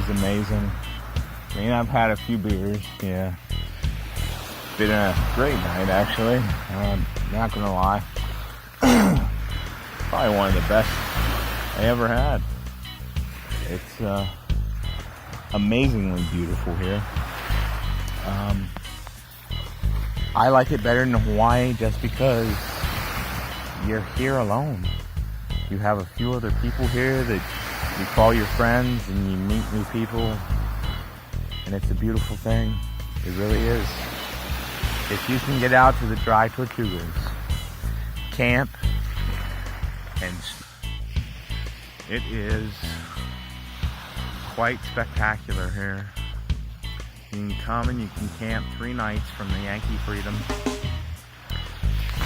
was amazing. I mean, I've had a few beers, yeah. Been a great night, actually. Not gonna lie. Probably one of the best I ever had. It's amazingly beautiful here. I like it better than Hawaii just because you're here alone. You have a few other people here that you call your friends and you meet new people, and it's a beautiful thing. It really is. If you can get out to the dry Tortugas, camp, and it is quite spectacular here. You can come and you can camp 3 nights from the Yankee Freedom.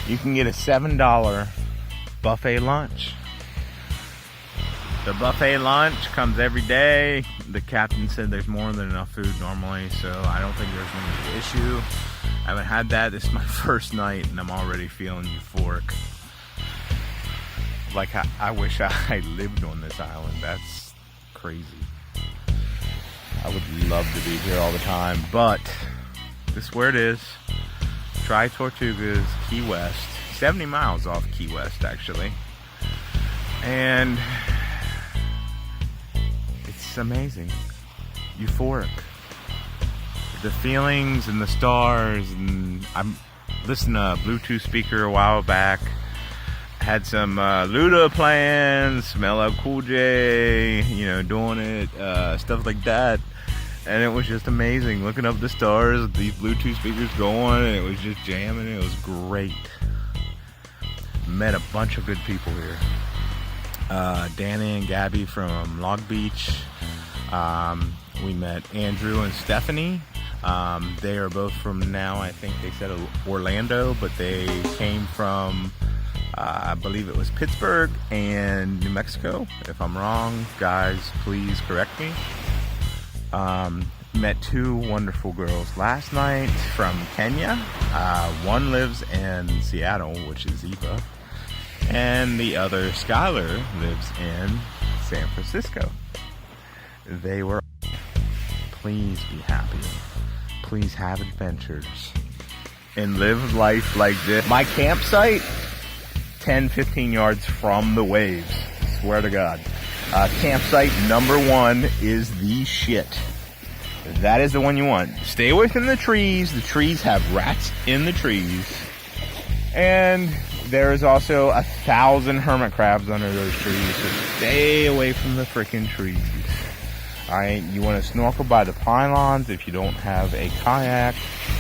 You can get a $7 buffet lunch. The buffet lunch comes every day. The captain said there's more than enough food normally, so I don't think there's going to be an issue. I haven't had that. This is my first night and I'm already feeling euphoric. Like I wish I lived on this island. That's crazy. I would love to be here all the time, but this is where it is. Dry Tortugas, Key West. 70 miles off Key West, actually. And it's amazing. Euphoric. The feelings and the stars, and I'm listening to a Bluetooth speaker a while back. Had some Luda playing, some LL Cool J, doing it, stuff like that. And it was just amazing looking up the stars with these Bluetooth speakers going, and it was just jamming. It was great. Met a bunch of good people here. Danny and Gabby from Long Beach. We met Andrew and Stephanie. They are both from now, I think they said Orlando, but they came from I believe it was Pittsburgh and New Mexico. If I'm wrong, guys, please correct me. Met 2 wonderful girls last night from Kenya. One lives in Seattle, which is Eva, and the other, Skylar, lives in San Francisco. They were, please be happy. Please have adventures and live life like this. My campsite, 10-15 yards from the waves. Swear to God. Campsite number 1 is the shit. That is the one you want. Stay away from the trees. The trees have rats in the trees. And there is also 1,000 hermit crabs under those trees. So stay away from the freaking trees. Alright, you want to snorkel by the pylons if you don't have a kayak.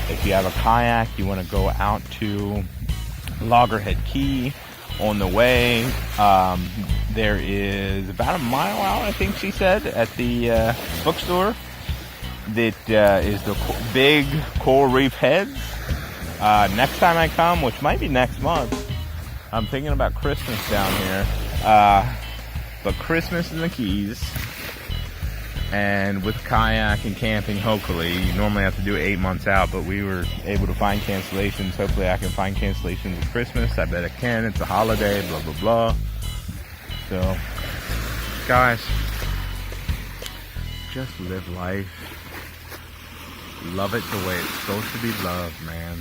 If you have a kayak, you want to go out to Loggerhead Key. On the way, there is about a mile out, I think she said, at the bookstore. That is the big coral reef heads. Next time I come, which might be next month, I'm thinking about Christmas down here. But Christmas in the Keys, and with kayak and camping, hopefully. You normally have to do it 8 months out, but we were able to find cancellations. Hopefully I can find cancellations with Christmas. I bet I can. It's a holiday, blah, blah, blah. So, guys, just live life. Love it the way it's supposed to be loved, man.